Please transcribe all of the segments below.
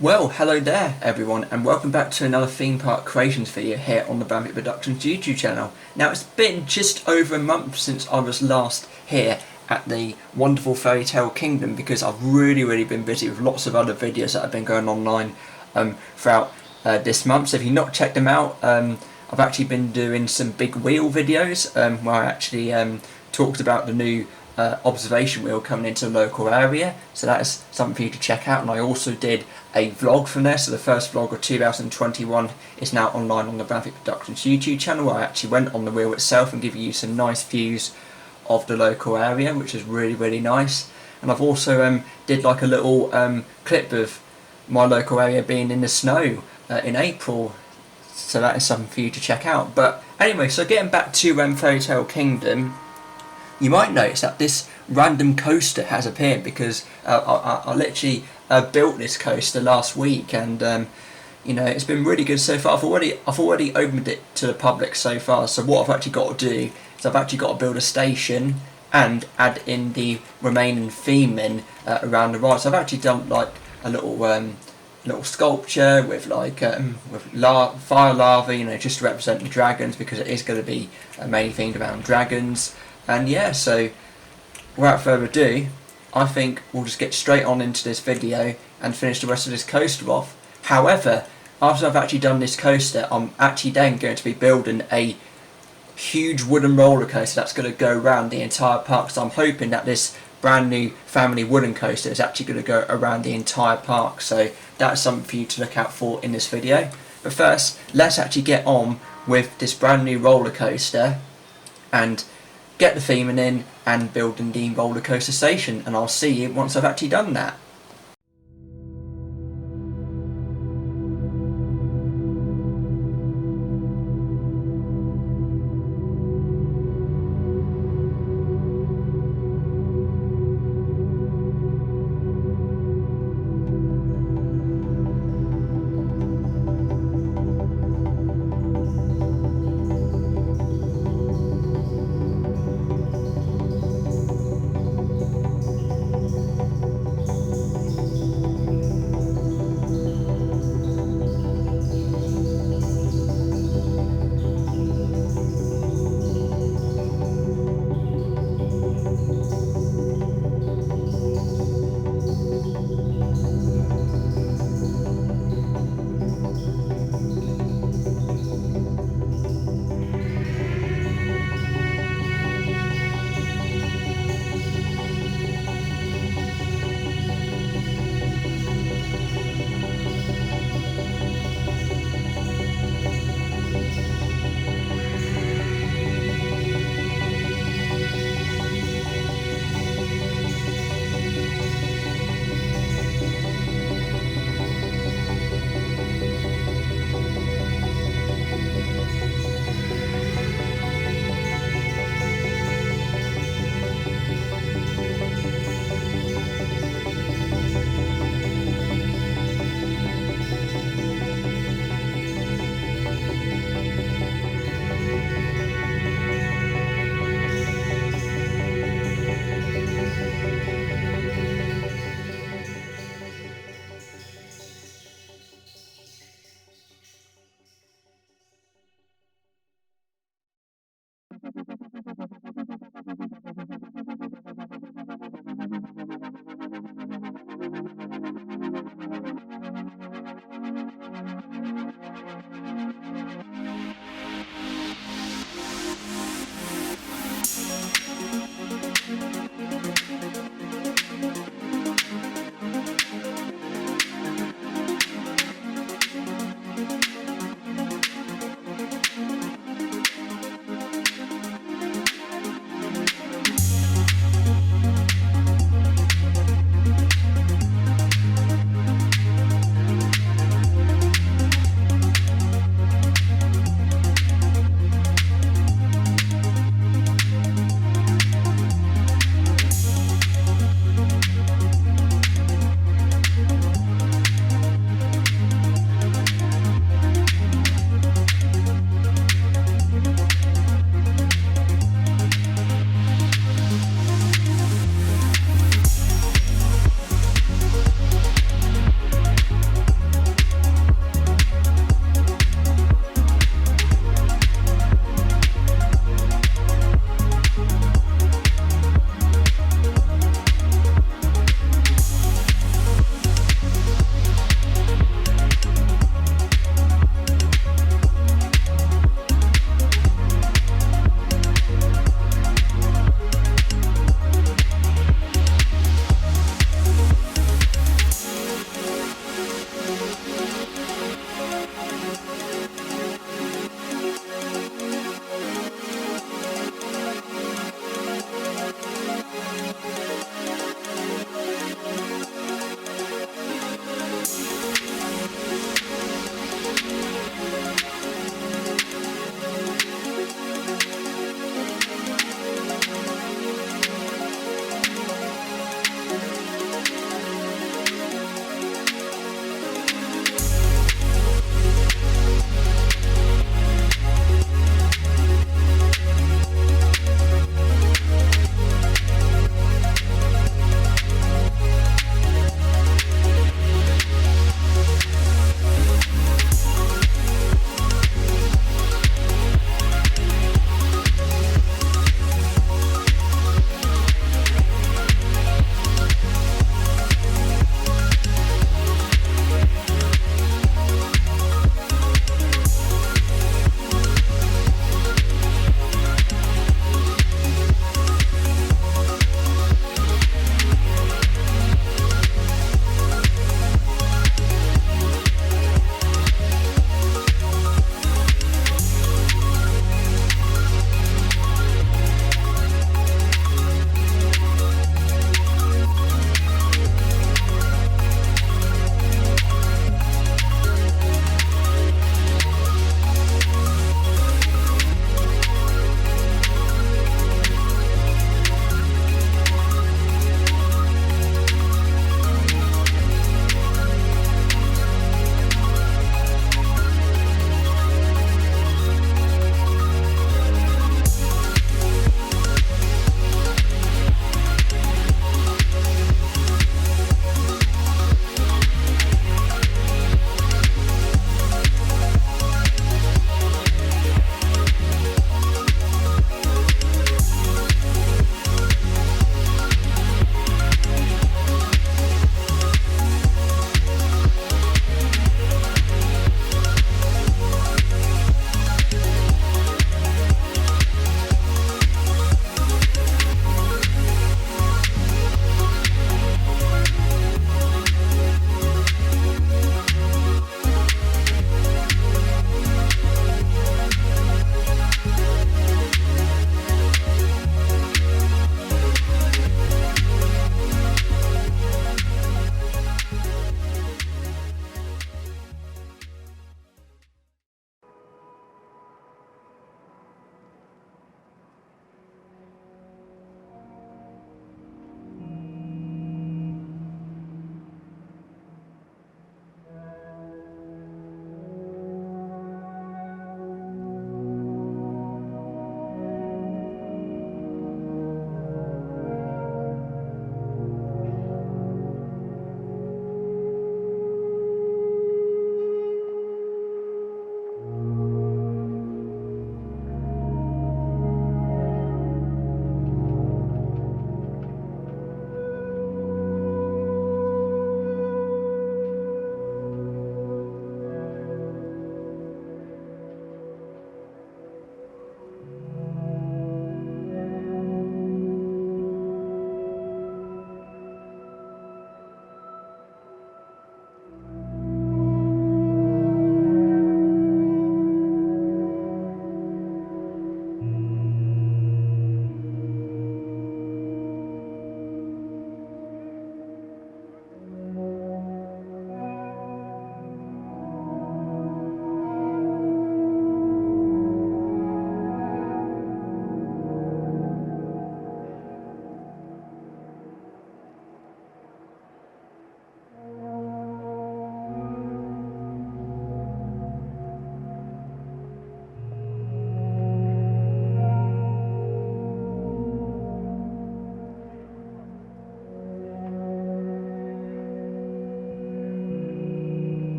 Well, hello there everyone, and welcome back to another theme park creations video here on the Branthwaite Productions YouTube channel. Now, it's been just over a month since I was last here at the wonderful Fairytale Kingdom, because I've really been busy with lots of other videos that have been going online throughout this month. So if you've not checked them out, I've actually been doing some big wheel videos where I actually talked about the new observation wheel coming into the local area, so that is something for you to check out. And I also did a vlog from there, so the first vlog of 2021 is now online on the Branthwaite Productions YouTube channel, where I actually went on the wheel itself and give you some nice views of the local area, which is really nice. And I've also did like a little clip of my local area being in the snow in April, so that is something for you to check out. But anyway, so getting back to Fairytale Kingdom, you might notice that this random coaster has appeared because I literally built this coaster last week, and you know, it's been really good so far. I've already opened it to the public so far. So what I've actually got to do is I've actually got to build a station and add in the remaining theming around the ride. So I've actually done like a little sculpture with like fire lava, you know, just to represent the dragons, because it is going to be mainly themed around dragons. And yeah, so without further ado, I think we'll just get straight on into this video and finish the rest of this coaster off. However, after I've actually done this coaster, I'm actually then going to be building a huge wooden roller coaster that's going to go around the entire park. So I'm hoping that this brand new family wooden coaster is actually going to go around the entire park. So that's something for you to look out for in this video. But first, let's actually get on with this brand new roller coaster and get the theming in and building the roller coaster station, and I'll see you once I've actually done that.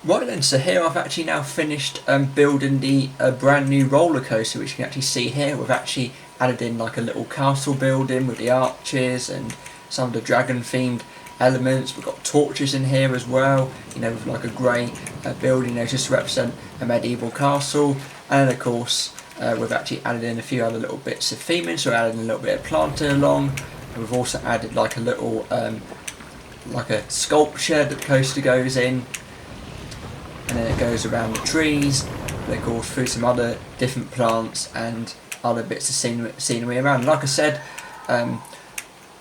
Right then, so here I've actually now finished building the brand new roller coaster, which you can actually see here. We've actually added in like a little castle building with the arches and some of the dragon themed elements. We've got torches in here as well, you know, with like a grey building there just to represent a medieval castle. And then of course we've actually added in a few other little bits of theming, so we're adding a little bit of planting along. And we've also added like a little like a sculpture that the coaster goes in, and then it goes around the trees, but it goes through some other different plants and other bits of scenery around. And like I said,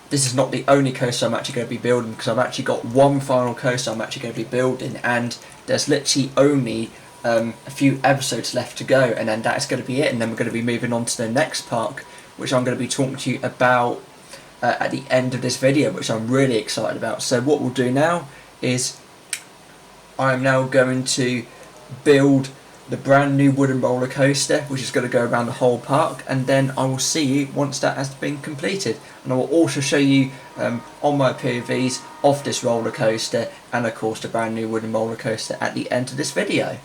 this is not the only coaster I'm actually going to be building, because I've actually got one final coaster I'm actually going to be building, and there's literally only a few episodes left to go, and then that's going to be it, and then we're going to be moving on to the next park, which I'm going to be talking to you about at the end of this video, which I'm really excited about. So what we'll do now is I'm now going to build the brand new wooden roller coaster, which is going to go around the whole park, and then I will see you once that has been completed. And I will also show you on my POVs of this roller coaster, and of course the brand new wooden roller coaster at the end of this video.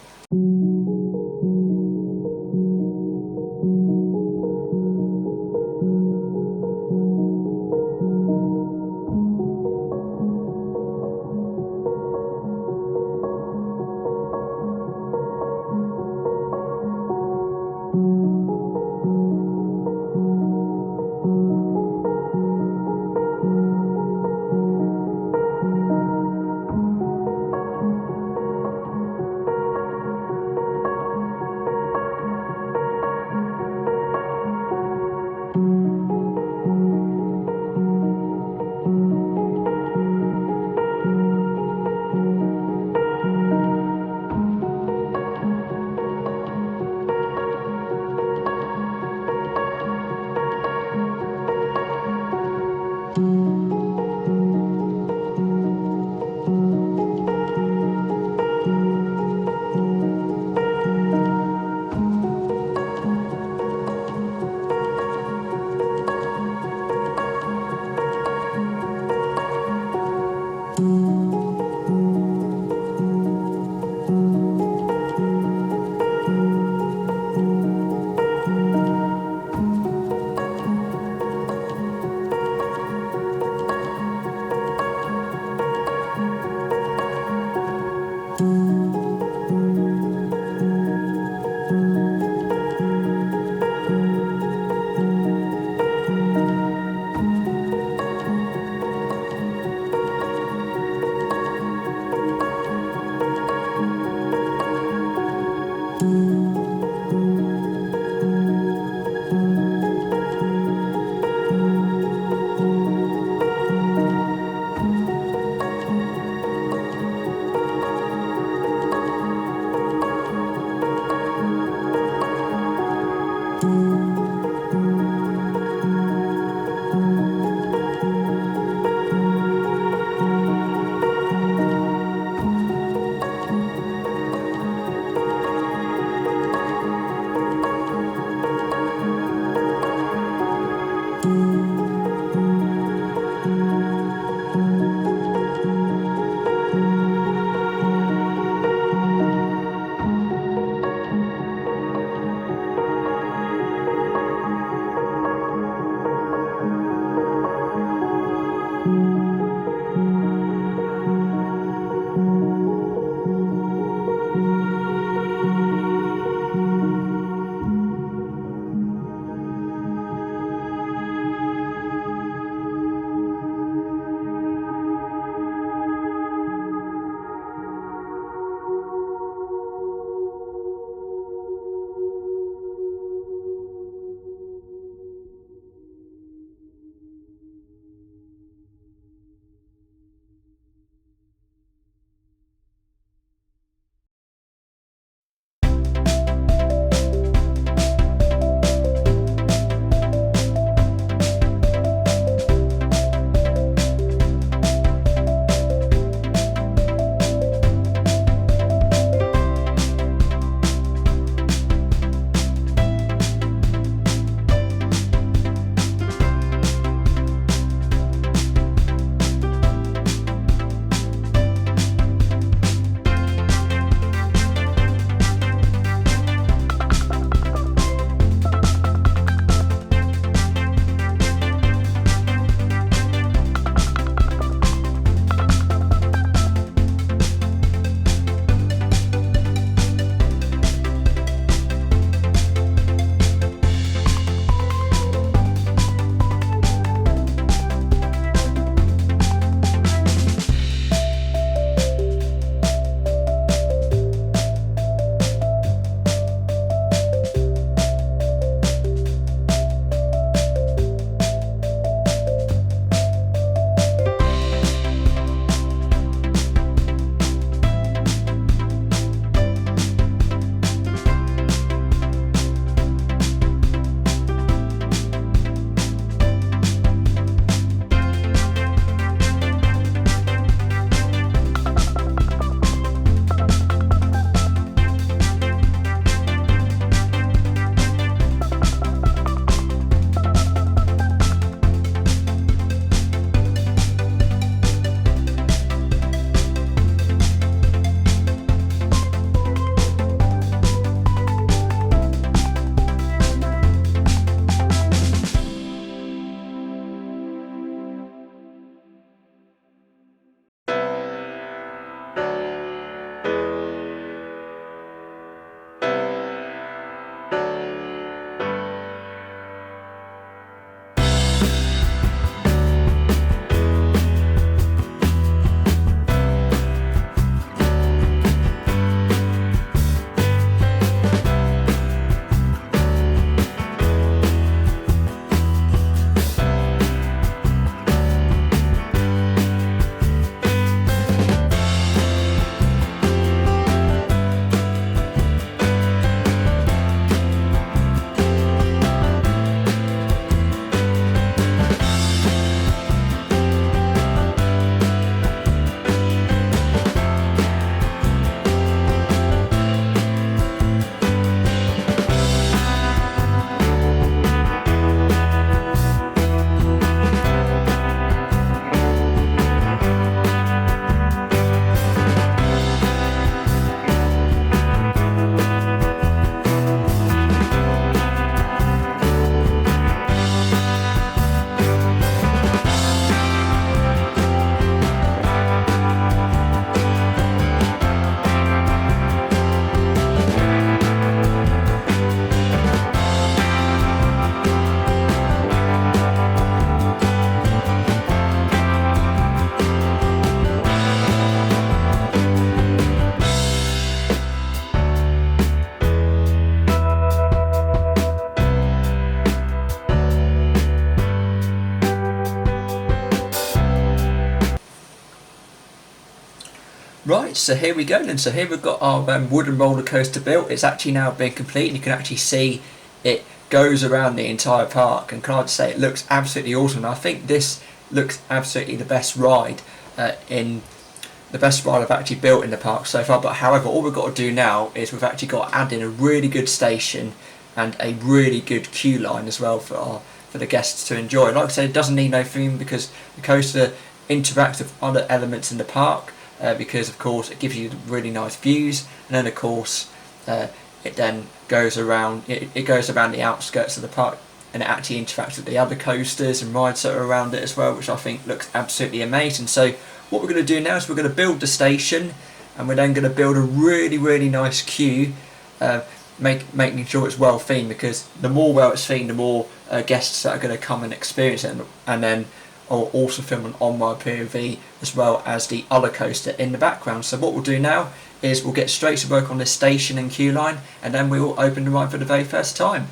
Right, so here we go then. So here we've got our wooden roller coaster built. It's actually now been complete, and you can actually see it goes around the entire park. And can I just say, it looks absolutely awesome. And I think this looks absolutely the best ride I've actually built in the park so far. But however, all we've got to do now is we've actually got to add in a really good station and a really good queue line as well for the guests to enjoy. Like I said, it doesn't need no theme because the coaster interacts with other elements in the park. Because of course it gives you really nice views, and then of course it then goes around it goes around the outskirts of the park, and it actually interacts with the other coasters and rides that are around it as well, which I think looks absolutely amazing. So what we're going to do now is we're going to build the station, and we're then going to build a really nice queue, making sure it's well themed, because the more well it's themed, the more guests that are going to come and experience it. And then I'll also film on my P.O.V as well as the other coaster in the background. So what we'll do now is we'll get straight to work on this station and queue line, and then we will open the ride for the very first time.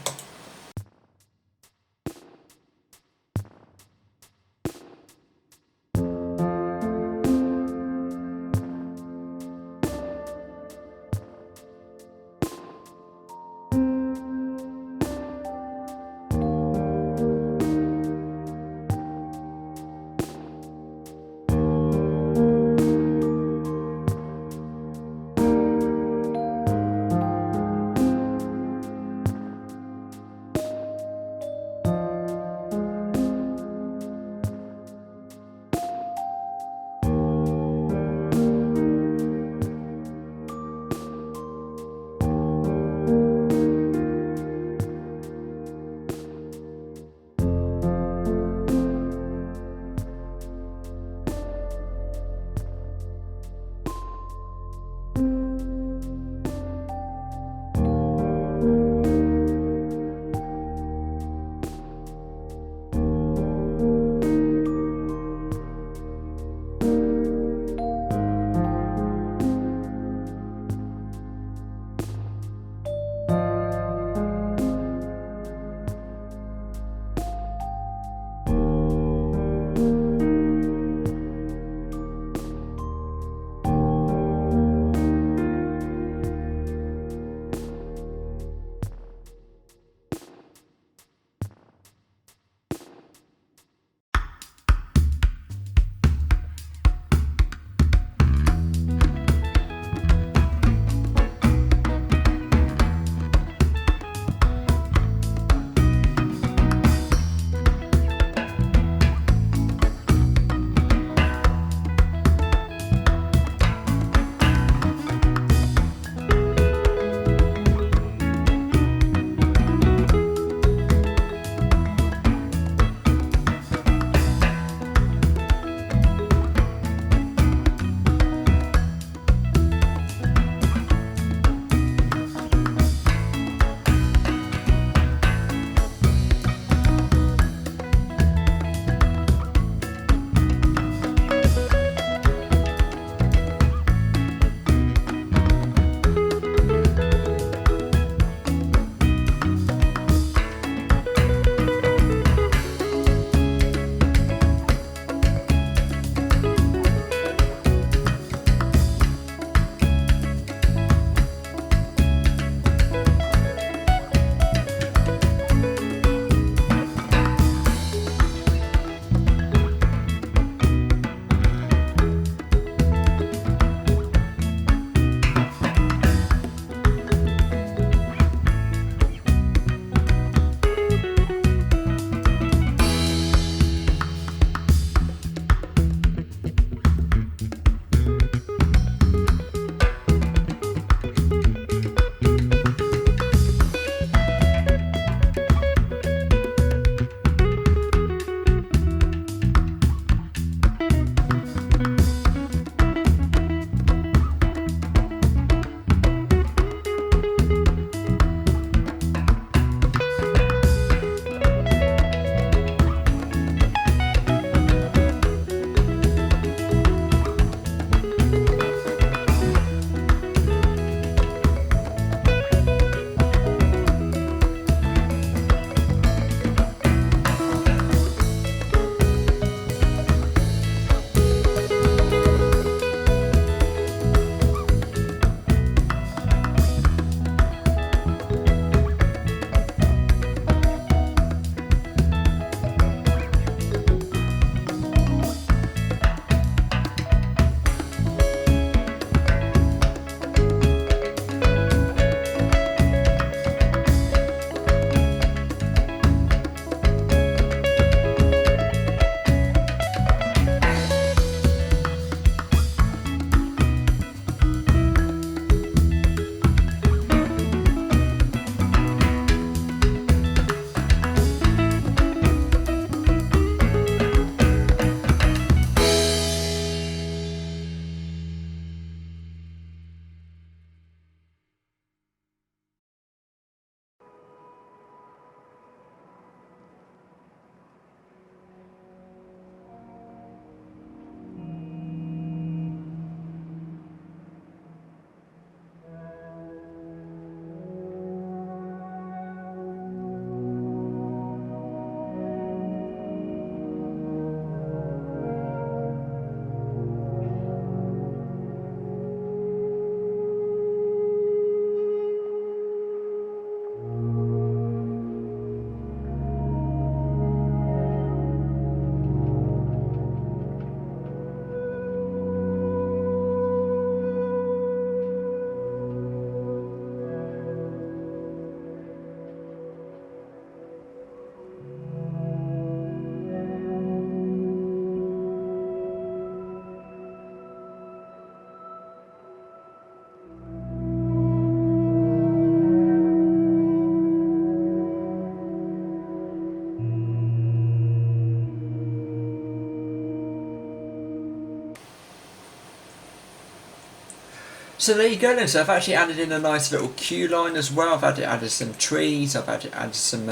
So there you go then. So I've actually added in a nice little queue line as well. I've added some trees. I've added some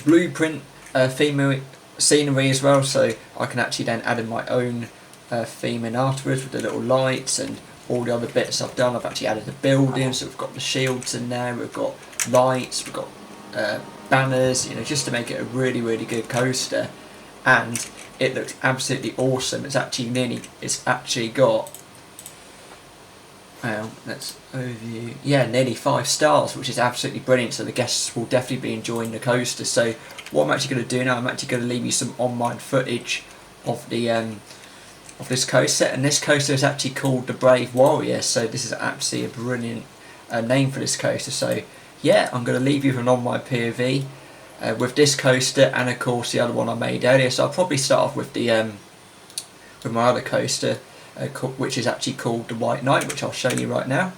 blueprint scenery as well. So I can actually then add in my own theme in afterwards with the little lights and all the other bits I've done. I've actually added the building. So we've got the shields in there. We've got lights. We've got banners. You know, just to make it a really really good coaster. And it looks absolutely awesome. It's actually got. Let's overview. Yeah, nearly 5 stars, which is absolutely brilliant. So the guests will definitely be enjoying the coaster. So what I'm actually going to do now, I'm actually going to leave you some online footage of the of this coaster. And this coaster is actually called the Brave Warrior. So this is absolutely a brilliant name for this coaster. So yeah, I'm going to leave you with an online POV with this coaster and of course the other one I made earlier. So I'll probably start off with the with my other coaster. Which is actually called the White Knight, which I'll show you right now.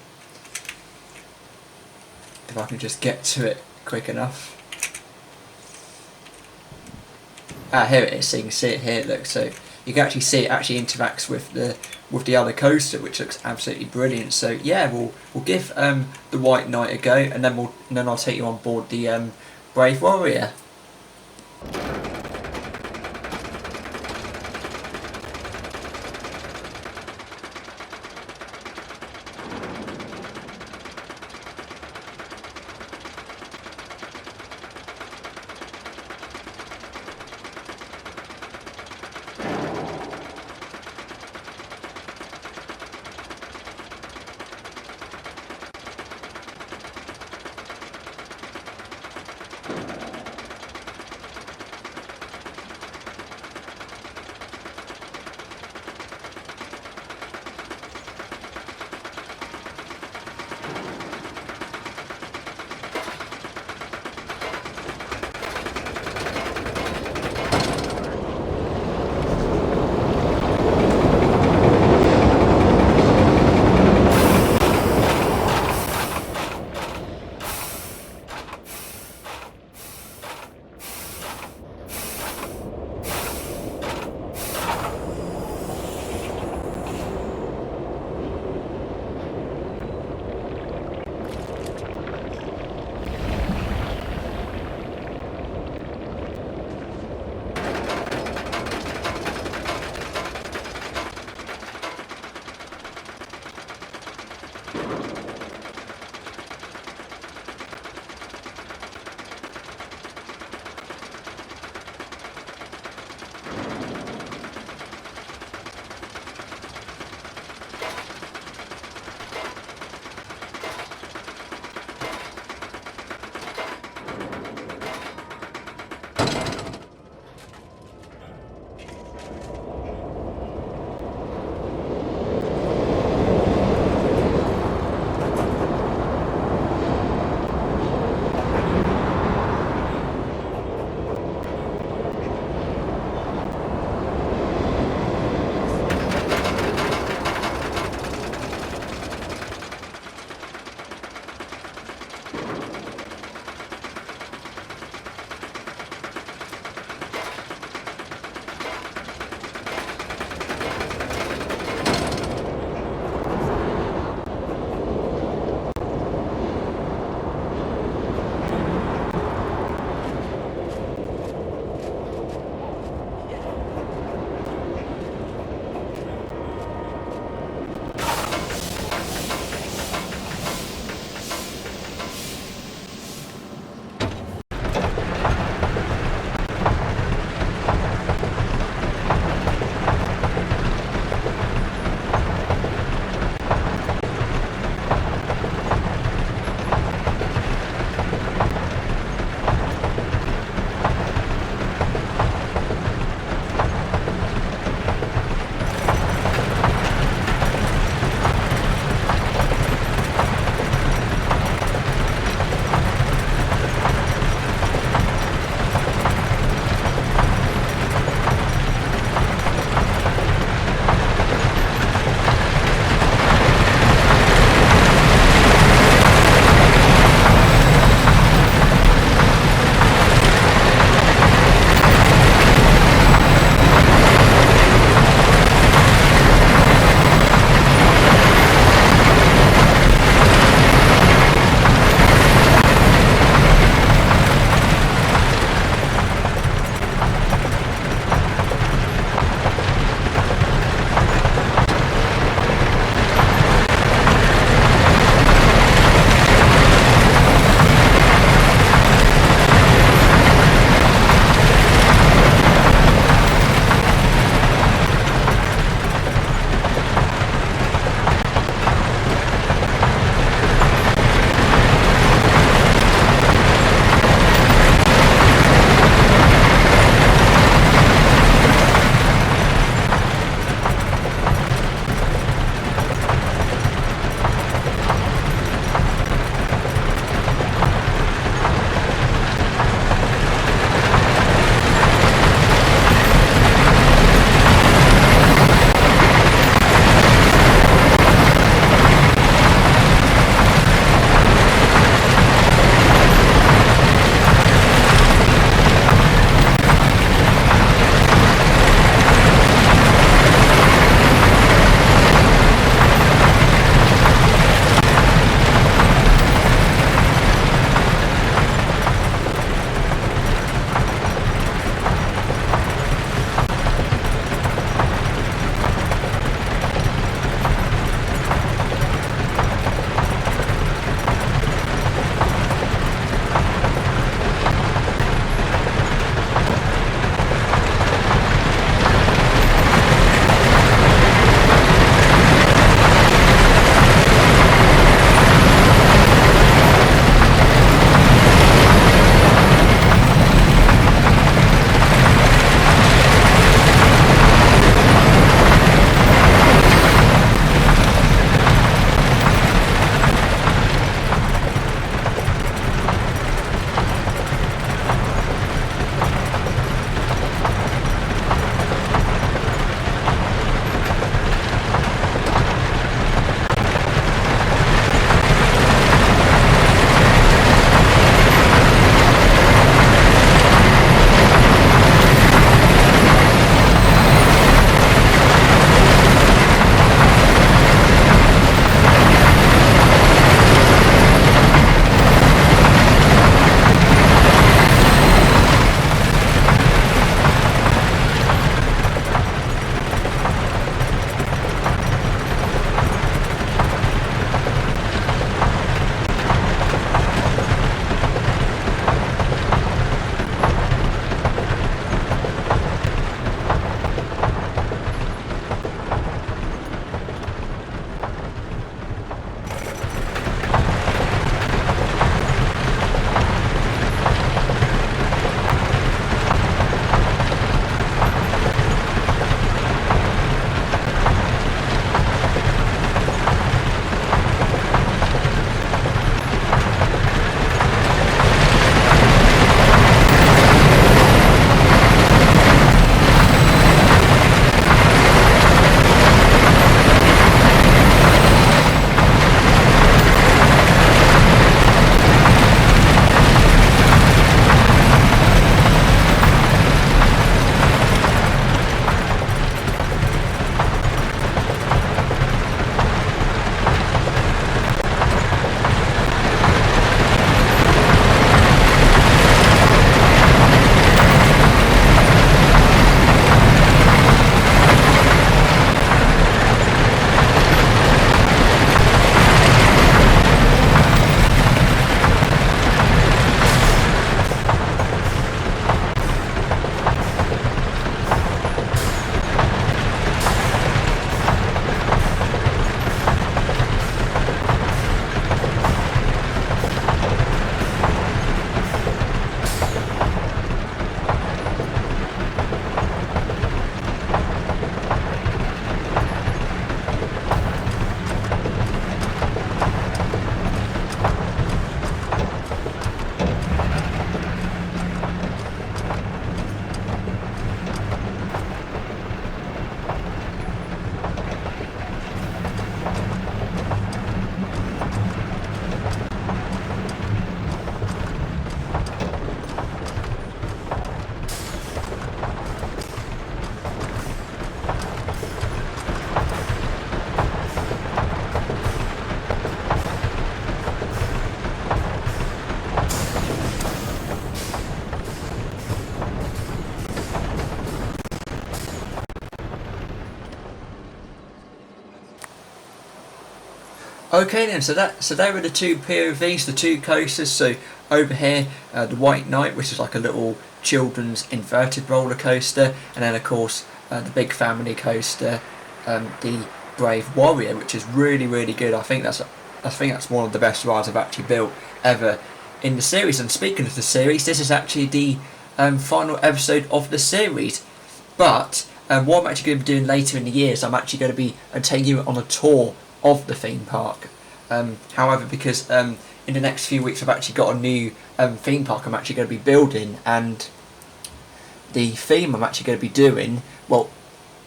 If I can just get to it quick enough. Here it is, so you can see it here. Look, so you can actually see it actually interacts with the other coaster, which looks absolutely brilliant. So yeah, we'll give the White Knight a go, and then I'll take you on board the Brave Warrior. Okay then, so they were the two POVs, the two coasters. So over here, the White Knight, which is like a little children's inverted roller coaster, and then of course the big family coaster, the Brave Warrior, which is really good. I think that's one of the best rides I've actually built ever in the series. And speaking of the series, this is actually the final episode of the series. But what I'm actually going to be doing later in the year is I'm actually going to be taking you on a tour of the theme park. However, because in the next few weeks I've actually got a new theme park I'm actually going to be building, and the theme I'm actually going to be doing, well,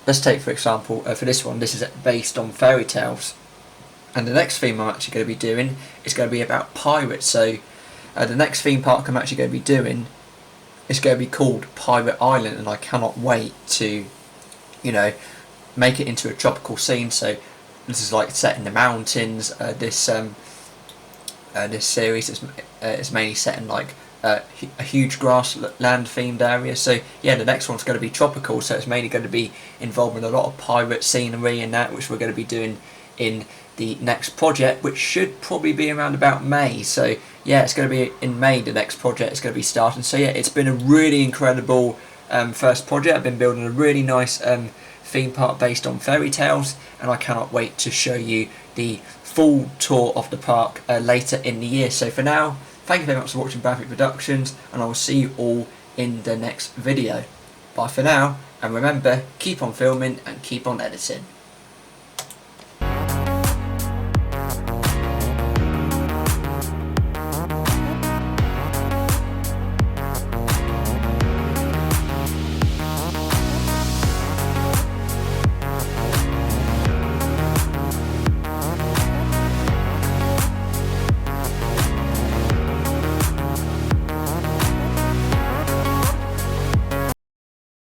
let's take for example, for this one, this is based on fairy tales, and the next theme I'm actually going to be doing is going to be about pirates. So the next theme park I'm actually going to be doing is going to be called Pirate Island, and I cannot wait to, make it into a tropical scene. So this is like set in the mountains. This series is mainly set in like a huge grassland themed area. So yeah, the next one's going to be tropical. So it's mainly going to be involving a lot of pirate scenery and that, which we're going to be doing in the next project, which should probably be around about May. So yeah, it's going to be in May. The next project is going to be starting. So yeah, it's been a really incredible first project. I've been building a really nice theme park based on fairy tales, and I cannot wait to show you the full tour of the park later in the year. So for now, thank you very much for watching Branthwaite Productions, and I will see you all in the next video. Bye for now, and remember, keep on filming and keep on editing.